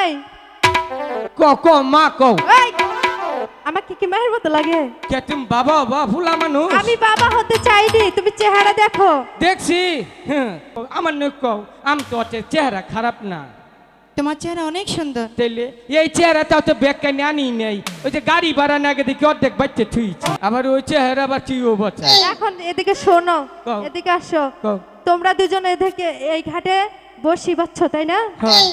এই ক মা কও এই আমাকে কি মায়ের মতো লাগে? কে তুমি বাবা ফুলা মানুষ? আমি বাবা হতে চাইনি, তুমি চেহারা দেখো। দেখছি আমার নয় কও আমি তো চেহারা খারাপ না। তোমার চেহারা অনেক সুন্দর। তাইলে এই চেহারাটাও তো বেকানি আনি নেই, ওই যে গাড়ি ভাড়া না আগে দেখি অর্ধেক বাচ্চা থুইছি, আবার ওই চেহারা আবার চিও বাচ্চা। এখন এদিকে শোনো, এদিকে আসো। তোমরা দুজন এদিকে এই ঘাটে বসিবাচ্ছ তাই না?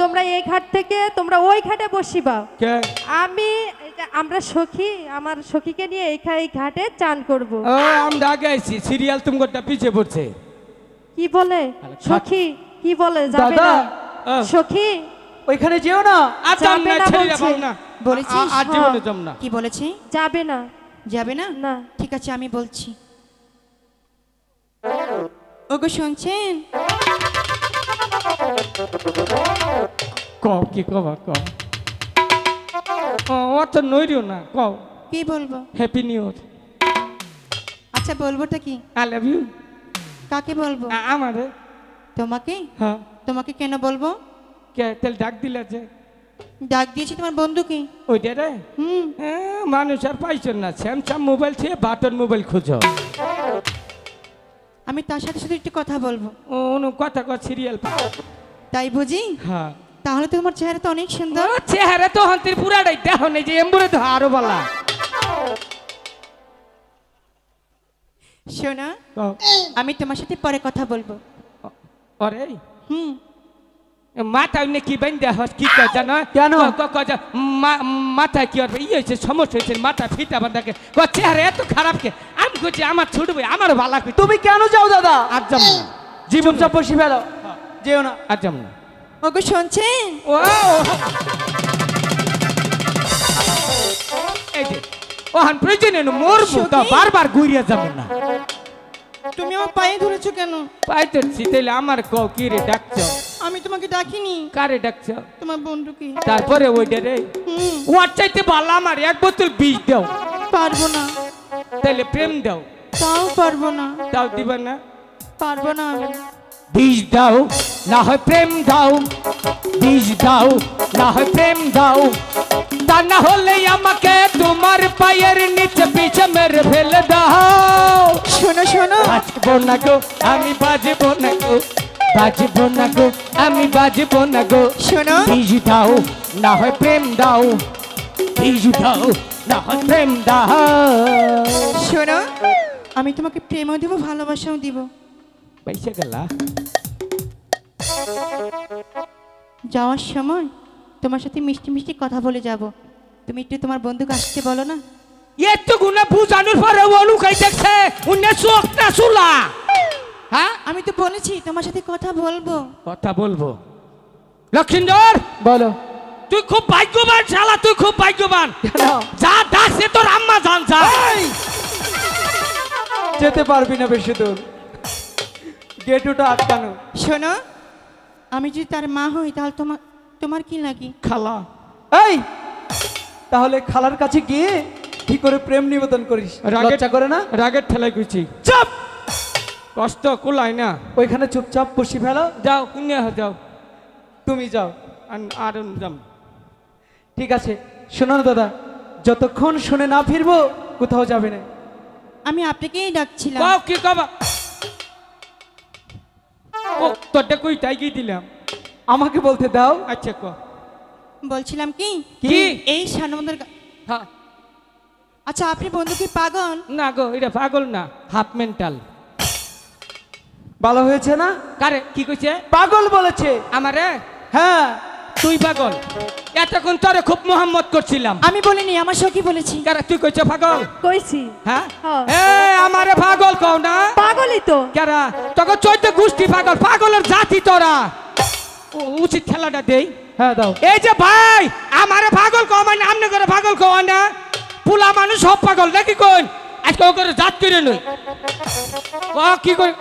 তোমরা এই ঘাট থেকে তোমরা ওই ঘাটে বসিবা। আমরা সখী, আমার সখীকে নিয়ে এই ঘাটে চান করব। আমরা আগে আইছি, সিরিয়াল তোমারটা পিছে পড়ছে। কি বলে সখী? কি বলে? যাবে না সখী, ওইখানে যেও না। যাবে না ছেড়ে দাও না। বলেছিস আজ জীবনে যাব না। কি বলেছি? যাবে না। যাবে না? না। ঠিক আছে আমি বলছি। ওগো শুনছেন? কও কি কবা কও। ও তো নইরিও না, কও কি বলবো? Happy new year. আচ্ছা বলবোটা কি? I love you. কাকে বলবো? আমারে। তোমাকে? হ্যাঁ। তোমাকে কেন বলবো? কে তেল ডাক দিলা যে? ডাক দিয়েছি তোমার বন্ধুকে। ওইটা রে? মানুষ আর পাইছেন না, স্যামসাং মোবাইল থেকে বাটন মোবাইল খুঁজো। আমি তার সাথে শুধু একটু কথা বলবো। ও কথা কর সিরিয়াল। তাই বুঝি? হ্যাঁ। তাহলে তো তোমার চেহারা তো অনেক সুন্দর। চেহারা তো হন্তের পুরাটাই দেখো না, যে এমবুরে তো আরো বালা। শোনা, আমি তোমার সাথে পরে কথা বলবো। আরে মাথায় নাকি বেঁধে হস কি কয় জানো? কেন মাথায় কি হবে? ইয়ে হয়েছে, সমস্যা হয়েছে, মাথা ফিটা বাঁধাকে চেহারা এত খারাপ কে? আমি করছি আমার ছুটবে, আমার ভালো। তুমি কেন যাও দাদা? আর যাম না, জীবন চাপ বসে ফেলো, যেও না। আর যাম না। ওগো শুনছেন? ও এই যে ওহান প্রয়োজনে মরবো, তা বারবার ঘুরিয়ে যাবো না। তুমি আমার পায়ে ধরেছো কেন? পায়ে ধরছি, তাইলে আমার কও কি রে ডাকছো? আমি তোমাকে ডাকিনি। কারে ডাকছো? তোমার বন্ধুকে। তারপরে ওইটা রে ওর চাইতে ভালো আমার এক বোতল বিষ দাও। পারবো না। তাইলে প্রেম দাও। তাও পারবো না। তাও দিবা না? পারবো না আমি। বিষ দাও না হয় প্রেম দাও, বিষ দাও না হয় প্রেম দাও, তা না হলে আমাকে তোমার পায়ের নিচে পিছে মেরে ফেলে দাও। শোনো শোনো, বাজবো না গো আমি, বাজবো না গো, বাজবো না গো আমি, বাজবো না গো। শোনো, বিষ দাও না হয় প্রেম দাও, বিষ দাও না হয় প্রেম দাও। শোনো, আমি তোমাকে প্রেমও দিব, ভালোবাসাও দিব। পয়সা গেলা। যাওয়ার সময় তোমার সাথে মিষ্টি মিষ্টি কথা বলে যাব। তুমি একটু তোমার বন্ধুকে আসতে বলো না। এত গুণা বুঝানোর পরে অনুকাই দেখছে উনি চোখ না চুলা। হ্যাঁ আমি তো বলেছি তোমার সাথে কথা বলবো। কথা বলবো। লক্ষিন্দর বলো। তুই খুব ভাগ্যবান শালা, তুই খুব ভাগ্যবান। যা ডাকছে তোর আম্মা জান, যা। যেতে পারবি না বেশি দূর, গেটটা আটকানো। শোনো, আমি যদি তার মা হই তাহলে তোমার কি লাগে? খালা। এই তাহলে খালার কাছে গিয়ে কি করে প্রেম নিবেদন করিস? লজ্জা করে না? রাগের ঠেলায় গুছি। চুপ, কষ্ট কুলাই না। ওইখানে চুপচাপ বসি ফেলো। যাও কুনিয়া যাও, তুমি যাও। আর যাম। ঠিক আছে, শোনো না দাদা, যতক্ষণ শুনে না ফিরবো কোথাও যাবে না। আমি আপনাকেই ডাকছিলাম। কও কি কবা? ও তোরটা কই তাই কি দিলাম? আমাকে বলতে দাও। আচ্ছা ক। বলছিলাম কি কি এই সানবন্ধের। হ্যাঁ। আচ্ছা আপনি বন্ধু কি পাগল? না গো, এটা পাগল না, হাফ মেন্টাল। ভালো হয়েছে না? কারে কি কইছে? পাগল বলেছে আমারে। হ্যাঁ তুই পাগল? এতক্ষণ তোরে খুব মোহাম্মত করছিলাম। আমি বলিনি, আমার সখী বলেছি। কারে তুই কইছ পাগল? কইছি। হ্যাঁ এ আমারে পাগল কও না। পাগলই তো। কারা তোকে 14 গোষ্ঠী পাগল, পাগলের জাতি তোরা। উচিত খেলাটা দেই। হ্যাঁ দাও। এই যে ভাই আমারে পাগল কও মানে আমনে করে পাগল কও না। পুলা মানুষ সব পাগল নাকি কোন? আজকে ওকে জাত করে নই। ও কি কই?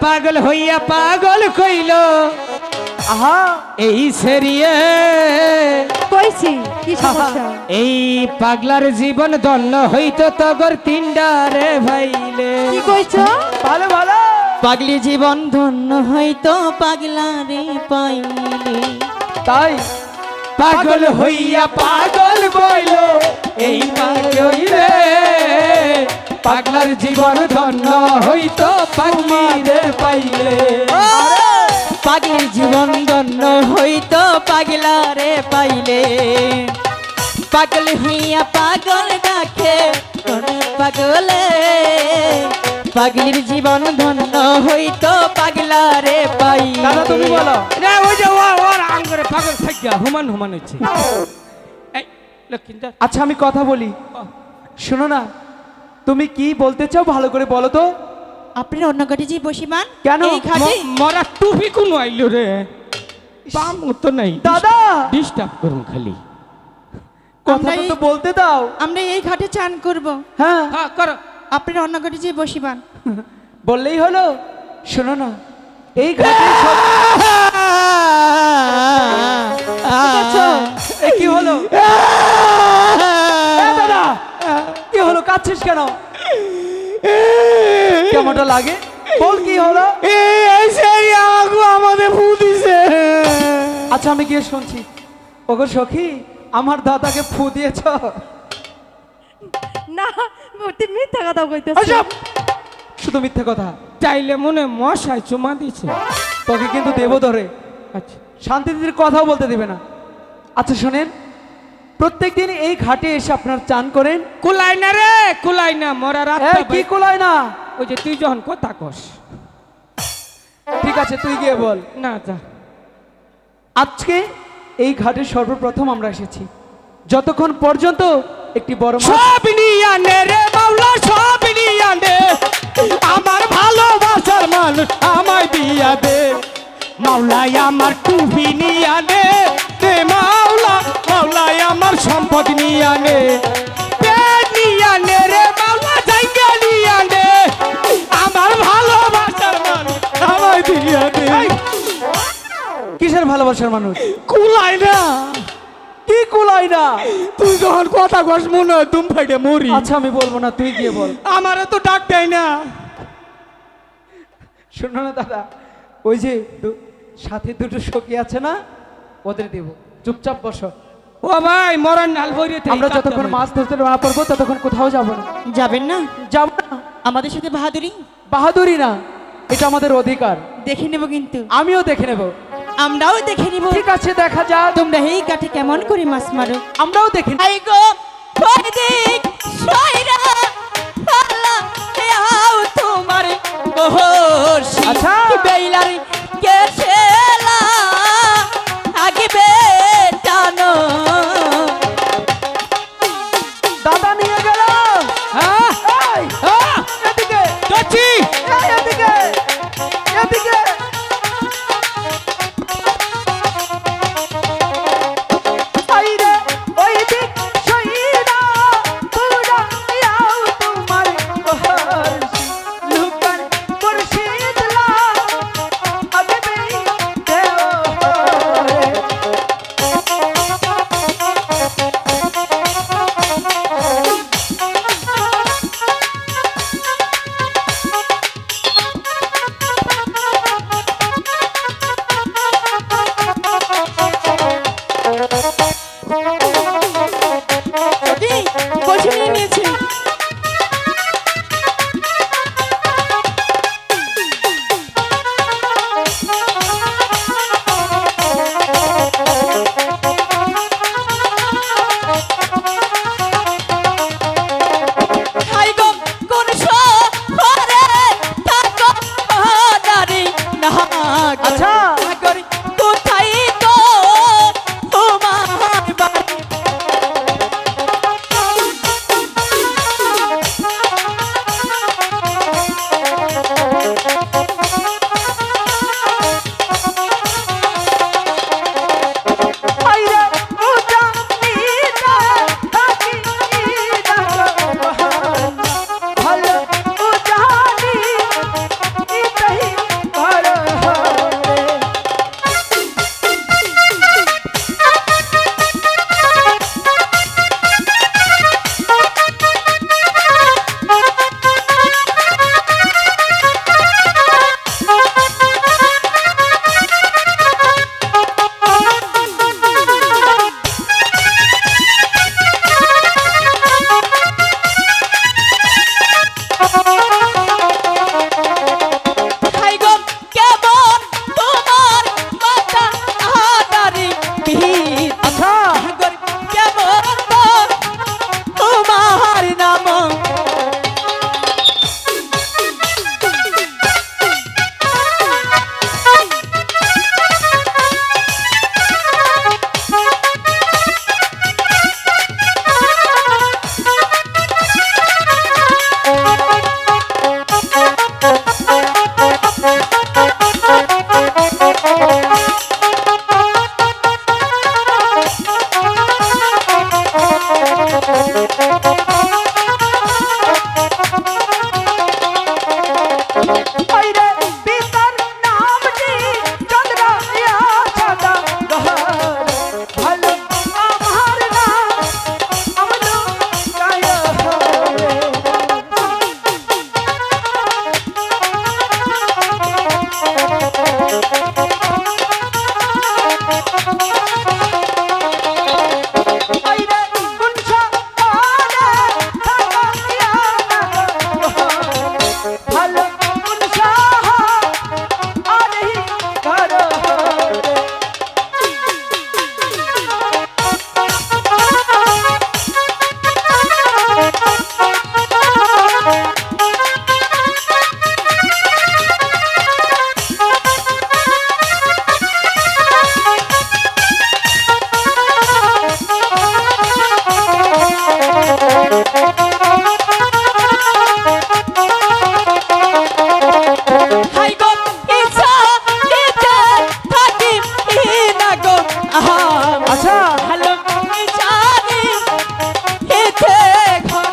পাগল হইয়া পাগল কইল। আহা এই সেরিয়ে কইছি কি সমস্যা? এই পাগলার জীবন দন্ন হইতো তগর তিনডারে ভাইলে। কি কইছো? ভালো ভালো। পাগলি জীবন ধন্য হইতো পাগলারে পাইলে। তাই পাগল হইয়া পাগল বইল এই পাগলে পাগলার জীবন ধন্য হইতো পাগলিরে পাইলে। পাগলি জীবন ধন্য হইতো পাগলারে পাইলে। পাগল হইয়া পাগল ডাকে পাগলে পাগলির জীবন ধন্য হইতো পাগলারে পাইলে। দাদা তুমি বলো। না ওই যে ওর আঙ্গুরে পাগল থাকিয়া হুমান হুমান হচ্ছে। এই লক্ষিন্দর আচ্ছা আমি কথা বলি, শোনো না, তুমি কি বলতে চাও ভালো করে বলো তো। আপনার অন্য ঘাটে যে বসিবান কেন? এই ঘাটে মরা টুপি কোন আইলো রে পাম তো নাই দাদা ডিস্টার্ব করুন খালি কথা তো বলতে দাও। আমরা এই ঘাটে চান করব। হ্যাঁ হ্যাঁ করো আপনার অন্য ঘাটে যে বসিবান। বললেই হলো। শোনো না, এই ঘাটে এই কি হলো? দাদা কি হলো, কাঁদছিস কেন? কেমনটা লাগে বল, কি হলো? আমাদের ফু দিছে। আচ্ছা আমি গিয়ে শুনছি। ওগো সখী, আমার দাদাকে ফু দিয়েছ? না তুমি মিথ্যা কথা কইতেছ। শুধু মিথ্যে কথা। চাইলে মনে মশাই চুমা দিছে। তোকে কিন্তু দেব ধরে আচ্ছা শান্তি দিদির কথাও বলতে দেবে না। আচ্ছা শোনেন, প্রত্যেক দিন এই ঘাটে এসে আপনার চান করেন। কুলাই না রে কুলাই না মরা রাত কি কুলায় না? ওই যে তুই যখন কথা কস। ঠিক আছে তুই গিয়ে বল। না যা আজকে এই ঘাটে সর্বপ্রথম আমরা এসেছি, যতক্ষণ পর্যন্ত একটি বড় মাছ সব নিয়া নে রে মাওলা সব নিয়া নে আমার ভালোবাসার মানুষ আমায় দিয়া দে মাওলাই আমার টুপি নিয়া নে রে মাওলা মাওলাই আমার সম্পদ নিয়া নে পেট নিয়া নে রে মাওলা জায়গা নিয়া নে আমার ভালোবাসার মানুষ আমায় দিয়া দে। কিসের ভালোবাসার মানুষ? কুলাই না কি কুলায় না? তুই যখন কথা কস মনে হয় তুম ফাইটে মরি। আচ্ছা আমি বলবো না, তুই গিয়ে বল। আমারে তো ডাক দেয় না। শোনো না দাদা, ওই যে সাথে দুটো সখী আছে না, ওদের দেব। চুপচাপ বসো। ও ভাই মরার নাল বইরে আমরা যতক্ষণ মাছ ধরতে না পারবো ততক্ষণ কোথাও যাবো না। যাবেন না? যাবো না। আমাদের সাথে বাহাদুরি বাহাদুরি না, এটা আমাদের অধিকার। দেখে নেব কিন্তু। আমিও দেখে নেব। আমরাও দেখে নিব। ঠিক আছে দেখা যাক। তোমরা এই কাঠে কেমন করে মাছ মারো আমরাও দেখি। আই গো ফরিদিক সয়রা পালা আও তোমার বহরশি আচ্ছা। বেইলার কেছেলা আগে বেটানো দাদা নিয়ে গেল। হ্যাঁ এই, হ্যাঁ এদিকে যাচ্ছি। এই, এদিকে এদিকে। আইরে ওই দিক সইরা পুরা আও তোমার বহরশি লুকার মুর্শিদ লা আচ্ছা ভালো জানি এতে ঘর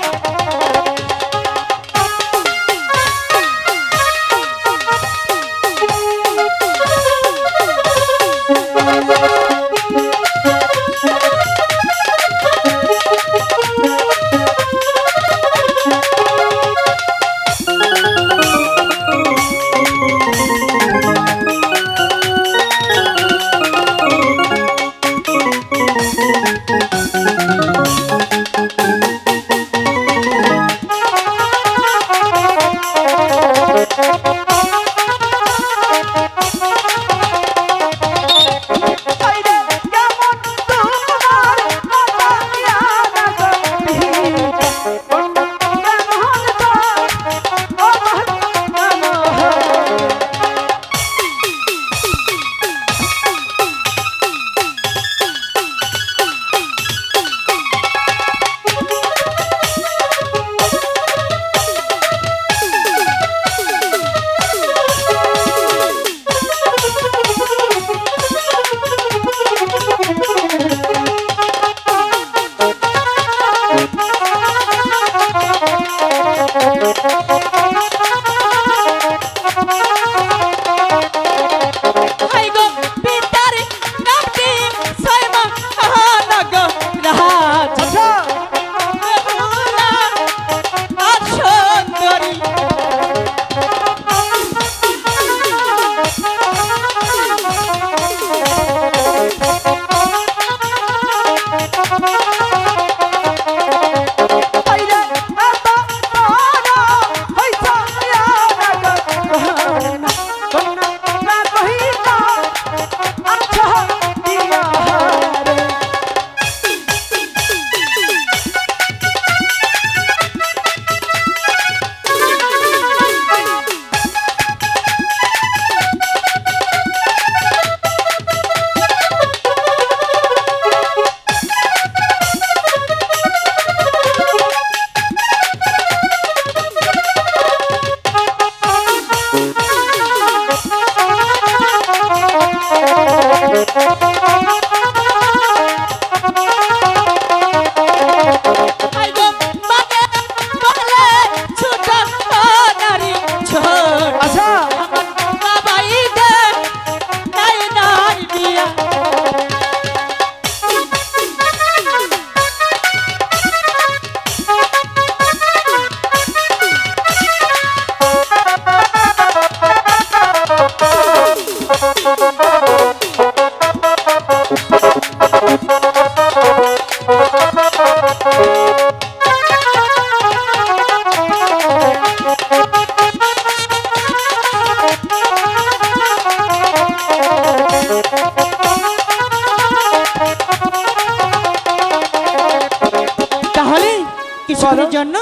কিছুক্ষণের জন্য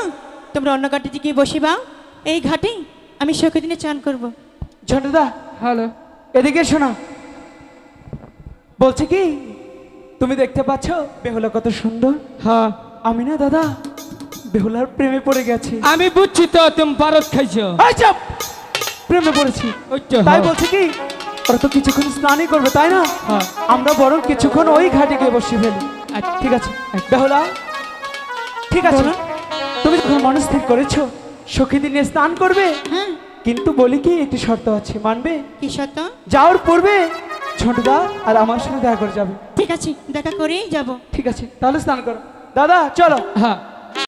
তোমরা অন্য ঘাটে গিয়ে বসিবা, এই ঘাটে আমি শোকে দিনে চান করব। ঝন্টুদা হ্যালো এদিকে শোনো, বলছি কি তুমি দেখতে পাচ্ছ বেহুলা কত সুন্দর? হ্যাঁ আমি না দাদা বেহুলার প্রেমে পড়ে গেছি। আমি বুঝছি তো তুমি পারত খাইছো। এই চুপ! প্রেমে পড়েছি ওই তো, তাই হ্যাঁ। বলছি কি ওরা তো কিছুক্ষণ স্নানই করবে তাই না? হ্যাঁ। আমরা বরং কিছুক্ষণ ওই ঘাটে গিয়ে বসে ফেলি। আচ্ছা। ঠিক আছে বেহুলা, ঠিক আছে বলুন। তুমি যখন মন স্থির করেছো সখী দিনে স্নান করবে, হ্যাঁ, কিন্তু বলি কি একটি শর্ত আছে, মানবে? কি সত্য? যাওয়ার পূর্বে ছোটদা আর আমার সাথে দেখা করে যাবে। ঠিক আছে, দেখা করেই যাব। ঠিক আছে তাহলে স্নান করো। দাদা চলো। হ্যাঁ